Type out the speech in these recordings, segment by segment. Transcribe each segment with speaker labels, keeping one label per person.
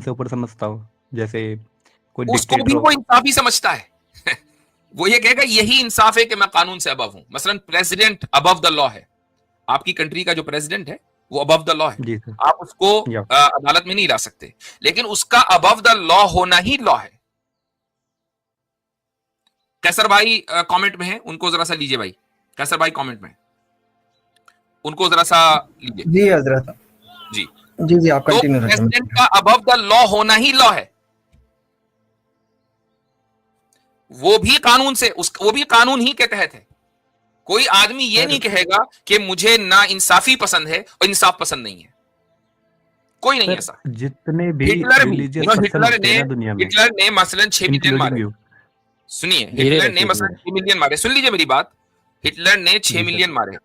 Speaker 1: से ऊपर समझता हो, जैसे कोई
Speaker 2: उसको
Speaker 1: डिक्टेटर
Speaker 2: भी
Speaker 1: हो।
Speaker 2: वो इंसाफ ही समझता है। वो ये कहेगा यही इंसाफ है कि मैं कानून से अबव हूं। मसलन प्रेसिडेंट अबव द लॉ है, आपकी कंट्री का जो प्रेसिडेंट है वो अबव द लॉ है,
Speaker 1: जी सर।
Speaker 2: आप उसको
Speaker 1: या
Speaker 2: अदालत में नहीं ला सकते, लेकिन उसका अबव द लॉ होना ही लॉ है। कैसर भाई कमेंट में है, उनको जरा सा लीजिए भाई, कैसर भाई कमेंट में, उनको जरा सा लीजिए।
Speaker 3: जी हजरत,
Speaker 2: जी,
Speaker 3: जी जी, आप
Speaker 2: तो
Speaker 3: कंटिन्यू रखें।
Speaker 2: प्रेसिडेंट का अबव द लॉ होना ही लॉ है। वो भी कानून से वो भी कानून ही के तहत है। कोई आदमी ये
Speaker 1: सर,
Speaker 2: नहीं कहेगा कि मुझे ना इंसाफी पसंद है और इंसाफ पसंद नहीं है, कोई नहीं
Speaker 1: सर
Speaker 2: ऐसा।
Speaker 1: जितने भी
Speaker 2: हिटलर भी,
Speaker 1: रिलीजियस पर्सन होते हैं ना दुनिया में,
Speaker 2: हिटलर ने मसलन 6 मिलियन
Speaker 1: इंक्लूडिंग
Speaker 2: मारे।
Speaker 1: यू।
Speaker 2: सुनिए,
Speaker 4: धीरे
Speaker 2: हिटलर ने
Speaker 4: रखिए
Speaker 2: मसलन
Speaker 4: धीरे।
Speaker 2: 6 मिलियन मारे, सुन लीजिए मेरी बात। हिटलर ने 6
Speaker 1: जी सर।
Speaker 2: मिलियन मारे,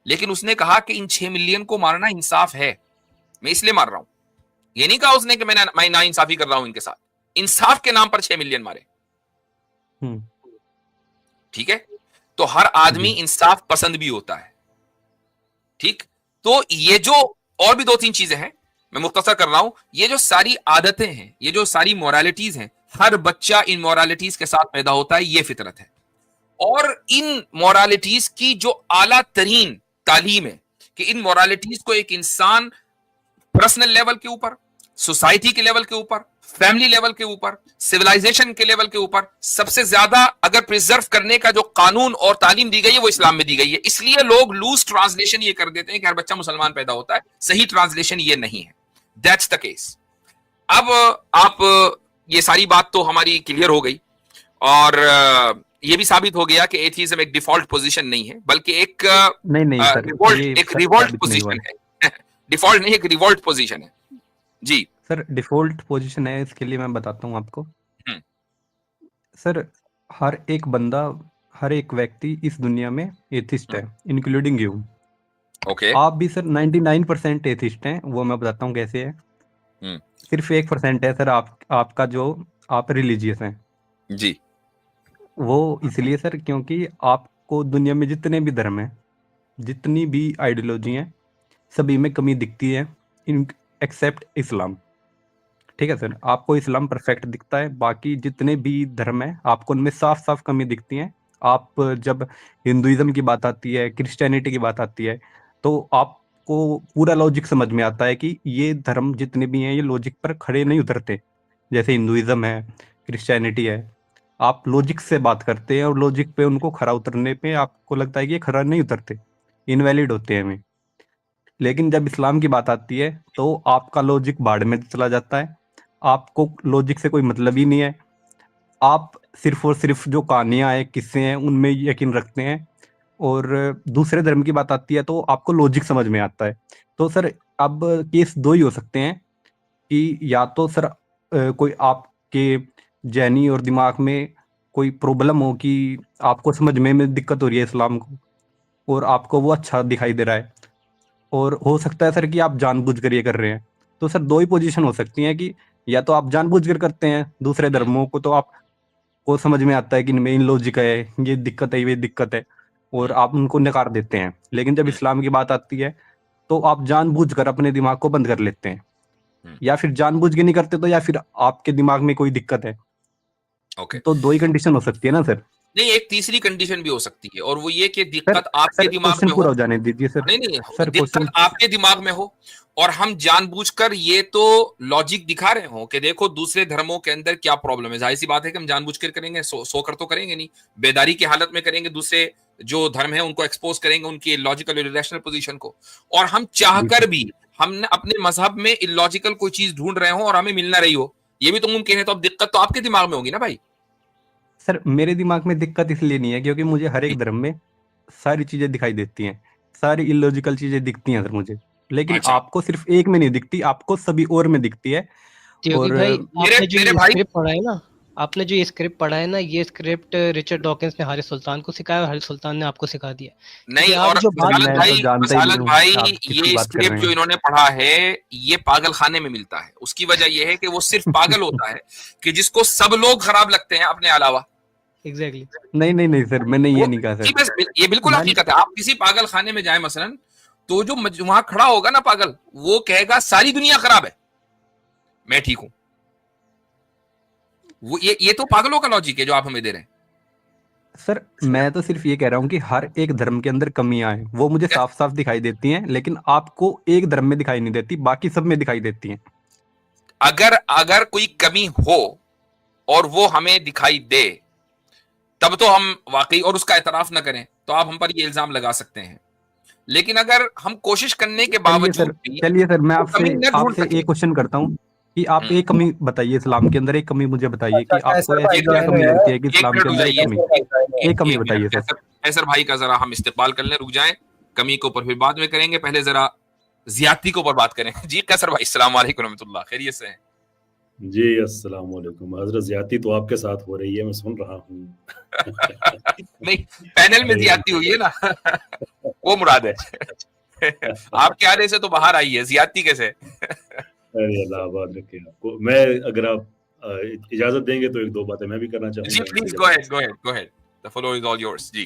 Speaker 2: लेकिन उसने कहा कि इन 6 मिलियन को मारना इंसाफ है, मैं इसलिए मार रहा हूं। ये नहीं कहा उसने कि मैं ना इंसाफी कर रहा हूं इनके साथ, इंसाफ के नाम पर 6 मिलियन मारे।
Speaker 1: हम्म।
Speaker 2: ठीक है, तो हर आदमी
Speaker 1: जी
Speaker 2: इंसाफ पसंद भी होता है। ठीक, तो ये जो और भी 2-3 चीजें हैं, मैं मुख्तसर कर रहा हूं। ये जो सारी आदतें हैं, ये जो सारी मोरालिटीज हैं, हर बच्चा इन मोरालिटीज के साथ पैदा होता है, ये फितरत है। और इन मोरालिटीज की जो आला तरीन तालीम है कि इन मोरालिटीज को एक इंसान पर्सनल लेवल के ऊपर, सोसाइटी के लेवल के ऊपर, फैमिली लेवल के ऊपर, सिविलाइजेशन के लेवल के ऊपर सबसे ज्यादा अगर प्रिजर्व करने का जो कानून और तालीम दी गई है वो इस्लाम में दी गई है। इसलिए लोग लूज ट्रांसलेशन ये कर देते हैं कि हर बच्चा मुसलमान पैदा होता है, सही ट्रांसलेशन ये नहीं है। That's the case. अब आप ये सारी बात तो हमारी क्लियर हो गई, और ये भी साबित हो गया कि एथीज्म एक डिफॉल्ट पोजीशन नहीं है, बल्कि एक
Speaker 1: नहीं नहीं सर,
Speaker 2: रिवोल्ट,
Speaker 1: ये
Speaker 2: एक रिवोल्ट
Speaker 1: साबित नहीं हुआ
Speaker 2: पोजीशन
Speaker 1: है।
Speaker 2: है। डिफॉल्ट नहीं, एक रिवोल्ट पोजीशन है। जी।
Speaker 1: सर डिफॉल्ट पोजीशन है, इसके लिए मैं बताता हूँ आपको।
Speaker 2: हम्म।
Speaker 1: सर हर एक बंदा, हर एक व्यक्ति इस दुनिया में एथिस्ट है, इंक्लूडिंग यू।
Speaker 2: ओके।
Speaker 1: आप भी सर 99% एथिस्ट हैं, वो मैं बताता हूँ कैसे है। सिर्फ 1% है सर आपका जो आप रिलीजियस हैं।
Speaker 2: जी।
Speaker 1: वो इसलिए सर क्योंकि आपको दुनिया में जितने भी धर्म हैं, जितनी भी आइडियोलॉजी हैं, सभी में कमी दिखती है इन एक्सेप्ट इस्लाम। ठीक है सर, आपको इस्लाम परफेक्ट दिखता है, बाकी जितने भी धर्म हैं आपको उनमें साफ साफ कमी दिखती हैं। आप जब हिंदुइज्म की बात आती है, क्रिश्चियनिटी की बात आती है, तो आपको पूरा लॉजिक समझ में आता है कि ये धर्म जितने भी हैं ये लॉजिक पर खड़े नहीं उतरते। जैसे हिंदुइज्म है, क्रिश्चियनिटी है, आप लॉजिक से बात करते हैं और लॉजिक पे उनको खरा उतरने पे आपको लगता है कि ये खरा नहीं उतरते, इनवैलिड होते हैं हमें। लेकिन जब इस्लाम की बात आती है तो आपका लॉजिक बाढ़ में चला जाता है, आपको लॉजिक से कोई मतलब ही नहीं है। आप सिर्फ और सिर्फ जो कहानियां हैं, किस्से हैं, उनमें यकीन रखते हैं। और दूसरे धर्म की बात आती है तो आपको लॉजिक समझ में आता है। तो सर अब केस दो ही हो सकते हैं कि या तो सर कोई आपके जहनी और दिमाग में कोई प्रॉब्लम हो कि आपको समझने में दिक्कत हो रही है इस्लाम को, और आपको वो अच्छा दिखाई दे रहा है, और हो सकता है सर कि आप जानबूझकर ये कर रहे हैं। तो सर दो ही पोजीशन हो सकती हैं कि या तो आप जानबूझकर करते हैं दूसरे धर्मों को, तो आपको समझ में आता है कि इनमें इन लॉजिक है, ये दिक्कत है, ये दिक्कत है, और आप उनको नकार देते हैं। लेकिन जब इस्लाम की बात आती है तो आप जानबूझकर अपने दिमाग को बंद कर लेते हैं, या फिर जानबूझ के नहीं करते, तो या फिर आपके दिमाग में कोई दिक्कत है।
Speaker 2: ओके।
Speaker 1: तो दो ही कंडीशन हो सकती है ना सर।
Speaker 2: नहीं, एक तीसरी कंडीशन भी हो सकती है, और वो ये कि
Speaker 1: सर
Speaker 2: दिक्कत आपके
Speaker 1: सर
Speaker 2: दिमाग
Speaker 1: क्वेश्चन
Speaker 2: में
Speaker 1: पूरा
Speaker 2: हो।
Speaker 1: हो जाने दीजिए सर।
Speaker 2: नहीं नहीं,
Speaker 1: सर
Speaker 2: दिक्कत
Speaker 1: क्वेश्चन,
Speaker 2: आपके दिमाग में हो और हम जानबूझकर ये तो लॉजिक दिखा रहे हो कि देखो दूसरे धर्मों के अंदर क्या प्रॉब्लम है। जाहिर सी बात है कि हम जानबूझकर करेंगे, सोकर तो करेंगे नहीं, बेदारी की हालत में करेंगे, दूसरे जो धर्म है उनको एक्सपोज करेंगे, उनकी लॉजिकल इरेशनल पोजीशन को। और हम चाहकर भी हमने अपने मजहब में इलॉजिकल कोई चीज ढूंढ रहे हो और हमें मिल ना रही हो, ये भी तो मुमकिन है। तो अब दिक्कत तो आपके दिमाग में होगी ना भाई।
Speaker 1: सर मेरे दिमाग में दिक्कत इसलिए नहीं है क्योंकि मुझे हर एक धर्म में सारी चीजें दिखाई देती हैं, सारी इलॉजिकल चीजें दिखती हैं सर मुझे। लेकिन
Speaker 2: अच्छा,
Speaker 1: आपको सिर्फ एक में नहीं दिखती, आपको सभी और में दिखती है।
Speaker 4: क्योंकि
Speaker 1: और
Speaker 4: भाई आपने जो
Speaker 2: मेरे
Speaker 4: ये
Speaker 2: भाई,
Speaker 4: स्क्रिप्ट पढ़ा है ना, आपने जो ये स्क्रिप्ट पढ़ा है ना, ये स्क्रिप्ट रिचर्ड डॉकिंस ने हारिस सुल्तान को सिखाया और हारिस सुल्तान ने आपको सिखा दिया। क्योंकि
Speaker 2: नहीं,
Speaker 4: आप
Speaker 2: और
Speaker 4: जो बात
Speaker 2: मसालत
Speaker 1: मैं
Speaker 2: भाई,
Speaker 1: तो जानता ही नहीं
Speaker 2: मसालत
Speaker 1: हूँ
Speaker 2: भाई,
Speaker 1: आप किसकी
Speaker 2: ये
Speaker 1: बात कर
Speaker 2: स्क्रिप्ट
Speaker 1: रहे
Speaker 2: जो
Speaker 1: हैं।
Speaker 2: इन्होंने पढ़ा है ये पागल खाने में मिलता है। उसकी वजह यह है कि वो सिर्फ पागल होता है कि जिसको सब लोग खराब लगते हैं अपने अलावा।
Speaker 4: एग्जैक्टली।
Speaker 1: नहीं नहीं नहीं सर, मैंने ये
Speaker 2: वो
Speaker 1: नहीं कहा
Speaker 2: जी,
Speaker 1: सर।
Speaker 2: बस ये बिल्कुल
Speaker 1: मैं
Speaker 2: हकीकत है। आप किसी पागल खाने में जाए मसलन, तो जो वहां खड़ा होगा ना पागल, वो कहेगा सारी दुनिया खराब है, मैं ठीक हूं। वो ये तो पागलों का लॉजिक है जो आप हमें दे रहे हैं।
Speaker 1: सर मैं तो सिर्फ ये कह रहा हूँ कि हर एक धर्म के अंदर कमियां हैं, वो मुझे साफ साफ दिखाई देती हैं, लेकिन आपको एक धर्म में दिखाई नहीं देती, बाकी सब में दिखाई देती हैं।
Speaker 2: अगर अगर कोई कमी हो और वो हमें दिखाई दे, तब तो हम वाकई और उसका एतराफ न करें तो आप हम पर ये इल्जाम लगा सकते हैं। लेकिन अगर हम कोशिश करने के बावजूद भी
Speaker 1: चलिए सर, मैं
Speaker 2: वो कमी न ढूंढ
Speaker 1: आपसे
Speaker 2: सके।
Speaker 1: एक क्वेश्चन करता हूँ कि आप एक कमी बताइए इस्लाम के अंदर, एक कमी मुझे बताइए कि
Speaker 3: अच्छा,
Speaker 1: आपको
Speaker 3: कैसर भाई
Speaker 1: ऐसी क्या
Speaker 3: जो
Speaker 1: कमी
Speaker 3: है,
Speaker 1: लगती है कि
Speaker 2: एक
Speaker 1: इस्लाम
Speaker 2: मिनट
Speaker 1: के
Speaker 2: रुक
Speaker 1: अंदर एक
Speaker 2: जाइए,
Speaker 1: कमी, एक कमी
Speaker 2: एक
Speaker 1: बताइए
Speaker 2: मिनट,
Speaker 1: सर।
Speaker 2: कैसर भाई का जरा हम इस्तेमाल कर लें, रुक जाएं। कमी के ऊपर फिर बाद में करेंगे, पहले जरा ज्यादती के ऊपर बात करें। जी कैसर भाई, अस्सलाम वालेकुम रहमतुल्लाह, खैरियत से हैं?
Speaker 5: जी अस्सलाम वालेकुम। हजरत ज्यादती तो आपके साथ हो रही है, मैं सुन रहा हूँ।
Speaker 2: नहीं, पैनल में ज्यादती हुई है ना। वो मुराद है। आपके आने से तो बाहर आई है, ज्यादती कैसे?
Speaker 5: अरे अल्लाह आबाद रखे आपको। मैं अगर आप इजाजत देंगे तो एक दो बातें मैं भी करना
Speaker 2: जी
Speaker 5: चाहूंगा।
Speaker 2: Please, go ahead, go ahead, go ahead, the floor is all yours. जी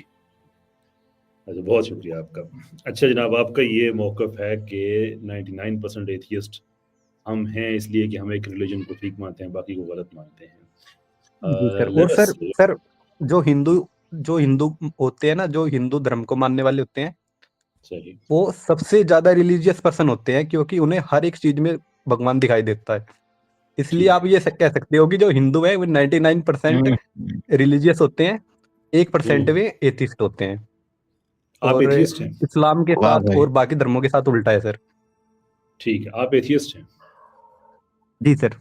Speaker 5: अच्छा, बहुत शुक्रिया आपका। अच्छा जनाब, आपका ये मौक़िफ़ है कि 99% एथियस्ट हम हैं इसलिए कि हम एक रिलीजन को ठीक मानते हैं, बाकी को गलत मानते हैं।
Speaker 1: जी सर। और
Speaker 5: लेट अस
Speaker 1: सर
Speaker 5: से
Speaker 1: सर जो हिंदू होते हैं ना, जो हिंदू धर्म को मानने वाले होते हैं,
Speaker 5: सही।
Speaker 1: वो सबसे ज्यादा रिलीजियस पर्सन होते हैं, क्योंकि उन्हें हर एक चीज में भगवान दिखाई देता है। इसलिए
Speaker 5: ठीक
Speaker 1: आप ये कह सकते हो कि जो हिंदू है वो 99% रिलीजियस होते हैं, 1% वे एथिस्ट होते हैं।
Speaker 5: आप
Speaker 1: और
Speaker 5: एथियस्ट हैं?
Speaker 1: इस्लाम के
Speaker 3: वाह
Speaker 1: साथ
Speaker 3: भाई।
Speaker 1: और बाकी धर्मों के साथ उल्टा है सर।
Speaker 5: ठीक है, आप एथियस्ट हैं।
Speaker 1: जी सर।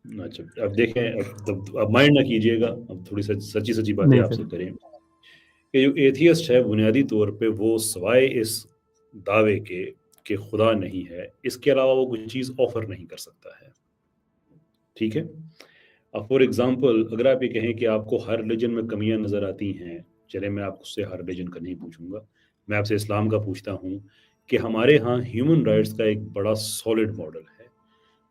Speaker 5: अच्छा, अब देखें, अब माइंड ना कीजिएगा, अब थोड़ी सच्ची सच्ची बातें
Speaker 1: नहीं
Speaker 5: आपसे
Speaker 1: सर।
Speaker 5: करें कि जो एथियस्ट है बुनियादी तौर पे वो सिवाय इस दावे के कि खुदा नहीं है, इसके अलावा वो कुछ चीज़ ऑफर नहीं कर सकता है। ठीक है। अब फॉर एग्जांपल अगर आप ये कहें कि आपको हर रिलीजन में कमियां नज़र आती हैं, चले मैं आपसे हर रिलीजन का नहीं पूछूंगा, मैं आपसे इस्लाम का पूछता हूँ कि हमारे यहाँ ह्यूमन राइट्स का एक बड़ा सॉलिड मॉडल है।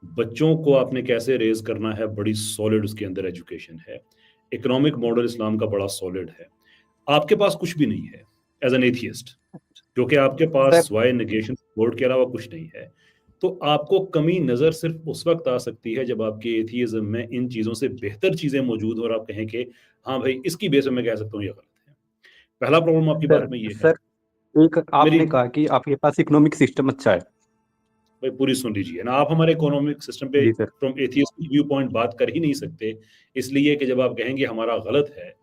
Speaker 5: बच्चों को आपने कैसे रेज करना है, बड़ी सॉलिड उसके अंदर एजुकेशन है। इकोनॉमिक मॉडल इस्लाम का बड़ा सॉलिड है। आपके पास कुछ भी नहीं है एज एन एथियस्ट, जो कि आपके पास
Speaker 1: सर
Speaker 5: स्वाय नेगेशन बोर्ड के अलावा कुछ नहीं है। तो आपको कमी नजर सिर्फ उस वक्त आ सकती है जब आपके एथियज्म में इन चीजों से बेहतर चीजें मौजूद हो और आप कहें कि हाँ भाई इसकी बेस पे मैं कह सकता हूँ ये गलत है। पहला प्रॉब्लम आपकी
Speaker 1: सर
Speaker 5: बात में ये है।
Speaker 1: सर एक
Speaker 5: मेरी
Speaker 1: आपने कहा कि आपके पास इकोनॉमिक सिस्टम अच्छा है।
Speaker 5: भाई पूरी सुन लीजिए ना, आप हमारे इकोनॉमिक सिस्टम पे
Speaker 1: जी sir.
Speaker 5: From atheist view point बात कर ही नहीं सकते, इसलिए कि जब आप कहेंगे हमारा गलत है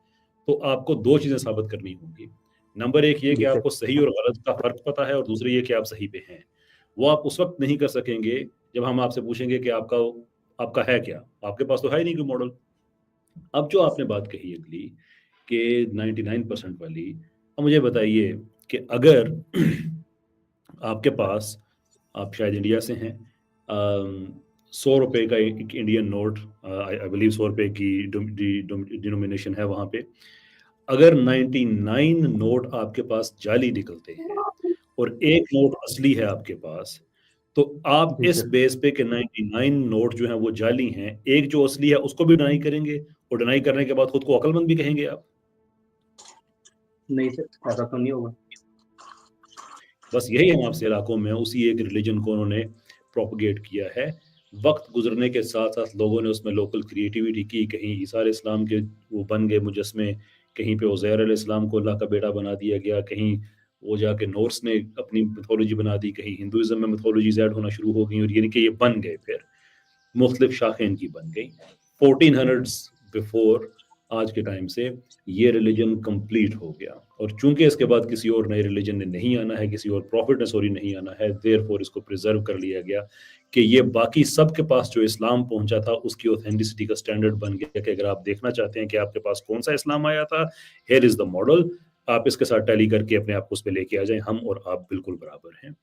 Speaker 5: तो आपको दो चीजें साबित करनी होंगी। नंबर एक ये कि
Speaker 1: जी सर।
Speaker 5: आपको सही और गलत का फर्क पता है, और दूसरी ये कि आप सही पे हैं। वो आप उस वक्त नहीं कर सकेंगे जब हम आपसे पूछेंगे कि आपका आपका है क्या, आपके पास तो है ही नहीं कोई मॉडल। अब जो आपने बात कही अगली कि 99% वाली, अब मुझे बताइए कि अगर आपके पास, आप शायद इंडिया से हैं, 100 रुपए का एक इंडियन नोट, आई बिलीव 100 रुपए की डिनोमिनेशन है वहाँ पे। अगर 99 नोट आपके पास जाली निकलते हैं और एक नोट असली है आपके पास, तो आप
Speaker 1: जी
Speaker 5: इस
Speaker 1: सर।
Speaker 5: बेस पे कि 99 नोट जो हैं वो जाली हैं, एक जो असली है उसको भी डिनाई करेंगे, और डिनाई करने के बाद खुद को अक्लमंद भी कहेंगे आप?
Speaker 1: नहीं सर, ऐसा तो नहीं होगा।
Speaker 5: बस यही हम आपसे इलाकों में उसी एक रिलीजन को उन्होंने प्रोपगेट किया है। वक्त गुजरने के साथ साथ लोगों ने उसमें लोकल क्रिएटिविटी की, कहीं ईसा अलैहिस्सलाम के वो बन गए मुजस्मे, कहीं पे उज़ैर अलैहिस्सलाम को अल्लाह का बेटा बना दिया गया, कहीं वो जाके नॉर्स ने अपनी मिथोलॉजी बना दी, कहीं हिंदुइज्म में मिथोलॉजीज ऐड होना शुरू हो गई, और यानी कि ये बन गए, फिर मुख्तलिफ शाखें इनकी बन गई। 1400s बिफोर आज के टाइम से ये रिलीजन कंप्लीट हो गया, और चूंकि इसके बाद किसी और नए रिलीजन ने नहीं आना है, किसी और प्रॉफिट ने सॉरी नहीं आना है, देयरफॉर इसको प्रिजर्व कर लिया गया कि ये बाकी सब के पास जो इस्लाम पहुंचा था उसकी ऑथेंटिसिटी का स्टैंडर्ड बन गया कि अगर आप देखना चाहते हैं कि आपके पास कौन सा इस्लाम आया था, हियर इज द मॉडल, आप इसके साथ टैली करके अपने आप को उस पर लेके आ जाएं, हम और आप बिल्कुल बराबर हैं।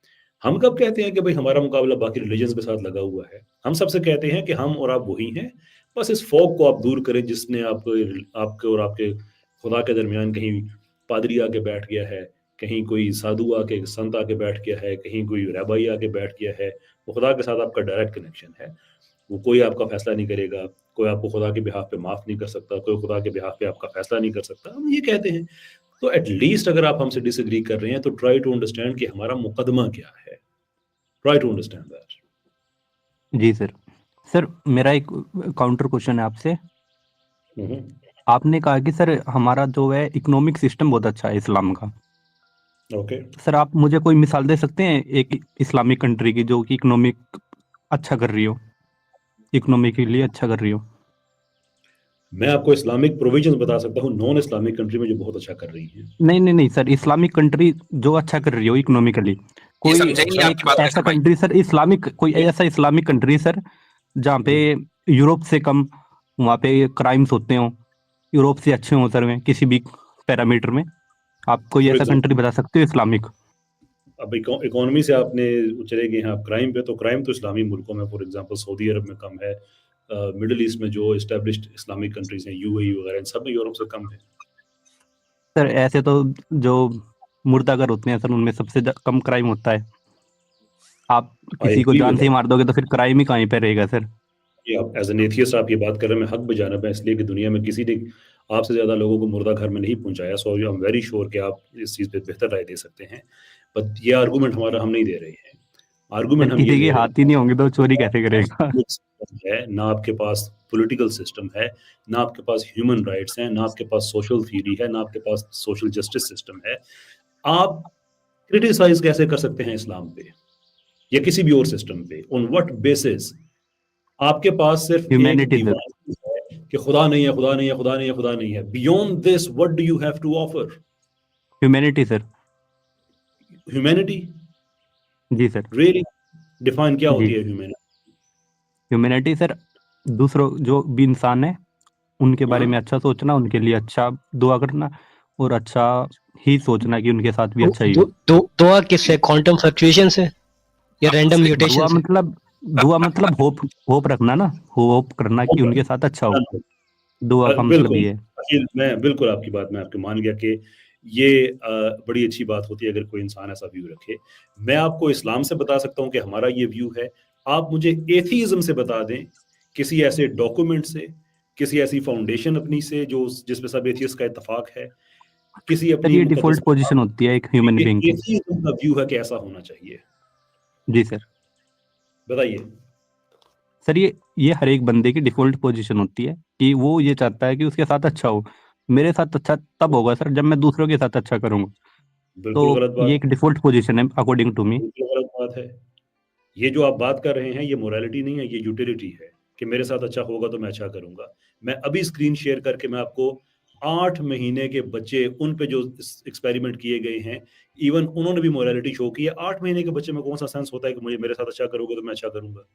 Speaker 5: हम कब कहते हैं कि भाई हमारा मुकाबला बाकी रिलीजन्स के साथ लगा हुआ है? हम सबसे कहते हैं कि हम और आप वही हैं, बस इस फॉग को आप दूर करें जिसने आपके और आपके खुदा के दरमियान कहीं पादरी आके बैठ गया है, कहीं कोई साधु आके संत आके बैठ गया है, कहीं कोई रबाई आके बैठ गया है। वो खुदा के साथ आपका डायरेक्ट कनेक्शन है, वो कोई आपका फैसला नहीं करेगा, कोई आपको खुदा के बिहाफ पे माफ नहीं कर सकता, कोई खुदा के बिहाफ पे आपका फैसला नहीं कर सकता। हम ये कहते हैं, तो एटलीस्ट अगर आप हमसे डिसएग्री कर रहे हैं तो ट्राई टू अंडरस्टैंड कि हमारा मुकदमा क्या है, ट्राई टू अंडरस्टैंड दैट।
Speaker 1: जी सर। सर मेरा एक काउंटर क्वेश्चन है आपसे।
Speaker 5: हम्म,
Speaker 1: आपने कहा कि सर हमारा जो है इकोनॉमिक सिस्टम बहुत अच्छा है इस्लाम का।
Speaker 5: ओके।
Speaker 1: सर आप मुझे कोई मिसाल दे सकते हैं एक इस्लामिक कंट्री की जो कि इकोनॉमिक अच्छा कर रही हो, इकोनॉमिकली अच्छा कर रही हो?
Speaker 5: मैं आपको इस्लामिक प्रोविजंस बता सकता हूँ नॉन इस्लामिक कंट्री में जो बहुत अच्छा कर रही है।
Speaker 1: नहीं नहीं नहीं सर, इस्लामिक कंट्री जो अच्छा कर रही हो इकोनॉमिकली,
Speaker 2: ये
Speaker 1: कोई
Speaker 2: समझा ही नहीं
Speaker 1: एक
Speaker 2: आपकी बात
Speaker 1: ऐसा
Speaker 2: फैसल भाई।
Speaker 1: कंट्री सर, इस्लामिक कोई ऐसा इस्लामिक कंट्री सर जहाँ पे यूरोप से कम वहाँ पे क्राइम्स होते हो, यूरोप से अच्छे हो सर में किसी भी पैरामीटर में? आप कोई
Speaker 5: फॉर
Speaker 1: ऐसा कंट्री
Speaker 5: एग्जाम्पल
Speaker 1: बता सकते हो इस्लामिक?
Speaker 5: अब इकोनॉमी से आपने चले गए हैं आप क्राइम पे, तो क्राइम तो इस्लामी मुल्कों में फॉर एग्जांपल सऊदी अरब में कम है, मिडिल ईस्ट में जो एस्टेब्लिश्ड इस्लामिक कंट्रीज हैं यूएई वगैरह, इन सब में यूरोप से कम है।
Speaker 1: सर ऐसे तो जो मुर्दागर होते हैं सर उनमें सबसे कम क्राइम होता है। आप
Speaker 5: आई
Speaker 1: किसी को
Speaker 5: एग्री
Speaker 1: जान
Speaker 5: विद
Speaker 1: से ही मार दोगे तो फिर क्राइम ही कहीं पे रहेगा सर?
Speaker 5: ये आप एज एन एथियस्ट आप ये बात कर रहे हैं, मैं हक बजानब है, इसलिए कि दुनिया में किसी ने आपसे ज्यादा लोगों को मुर्दा घर में नहीं पहुंचाया। सो आई एम वेरी श्योर कि आप इस चीज पे बेहतर राय दे सकते हैं। बट ये आर्गूमेंट हमारा हम नहीं दे रहे हैं।
Speaker 1: सर
Speaker 5: आर्गूमेंट हम ये
Speaker 1: किसी के
Speaker 5: दे रहे हैं,
Speaker 1: हाथ ही नहीं होंगे तो चोरी कैसे करेगा?
Speaker 5: है ना आपके पास पॉलिटिकल सिस्टम है, ना आपके पास ह्यूमन राइट्स हैं, ना आपके पास सोशल थ्योरी है, ना आपके पास सोशल जस्टिस सिस्टम है। आप क्रिटिसाइज कैसे कर सकते हैं इस्लाम पे या किसी भी और सिस्टम पे? On what basis? आपके पास सिर्फ एक
Speaker 1: ह्यूमैनिटी सर।
Speaker 5: दीवार है कि खुदा नहीं है, खुदा नहीं है, खुदा नहीं है, खुदा नहीं है। Beyond this what do you have to offer?
Speaker 1: Humanity sir.
Speaker 5: Humanity?
Speaker 1: जी सर।
Speaker 5: रियली डिफाइन क्या
Speaker 1: जी,
Speaker 5: होती है ह्यूमैनिटी?
Speaker 1: ह्यूमैनिटी सर दूसरों जो भी इंसान है उनके बारे में अच्छा सोचना, उनके लिए अच्छा दुआ करना और अच्छा ही सोचना कि उनके साथ भी अच्छा ही हो।
Speaker 4: दुआ किससे? क्वांटम फ्लक्चुएशन से या रैंडम म्यूटेशन से?
Speaker 1: दुआ मतलब होप, होप रखना ना, होप करना कि उनके साथ अच्छा हो। दुआ का मतलब
Speaker 5: बिल्कुल।
Speaker 1: ये है।
Speaker 5: अखिल, मैं बिल्कुल आपकी बात में आपके मान गया कि ये बड़ी अच्छी बात होती है अगर कोई इंसान ऐसा व्यू रखे। मैं आपको इस्लाम से बता सकता हूँ कि हमारा ये व्यू है। आप मुझे एथीज्म से बता दें, किसी ऐसे डॉक्यूमेंट से, किसी ऐसी फाउंडेशन अपनी से जो जिसमें सब एथियस्ट का इत्तेफाक है, किसी
Speaker 1: सर
Speaker 5: अपनी
Speaker 1: ये
Speaker 5: मुकद्दस
Speaker 1: डिफॉल्ट पोजीशन होती है एक ह्यूमन बीइंग की।
Speaker 5: एथीज्म का व्यू है कि ऐसा होना चाहिए।
Speaker 1: जी सर।
Speaker 5: बताइए।
Speaker 1: सर ये हर एक बंदे की डिफॉल्ट पोजीशन होती है कि वो ये चाहता है कि उसके साथ अच्छा हो। मेरे साथ अच्छा तब होगा सर जब मैं दूसरों के साथ अच्छा करूंगा। तो
Speaker 5: बिल्कुल गलत
Speaker 1: ये
Speaker 5: बात,
Speaker 1: एक डिफॉल्ट पोजीशन है अकॉर्डिंग टू मी।
Speaker 5: बिल्कुल गलत बात है। ये जो आप बात कर रहे हैं ये मोरालिटी नहीं है, ये यूटिलिटी है कि मेरे साथ अच्छा होगा तो मैं अच्छा करूंगा। मैं अभी स्क्रीन शेयर करके मैं आपको 8 महीने के बच्चे उन पे जो एक्सपेरिमेंट किए गए हैं, इवन उन्होंने भी मोरालिटी शो की है। 8 महीने के बच्चे में कौन सा सेंस होता है कि मुझे मेरे साथ अच्छा करोगे तो मैं अच्छा करूंगा?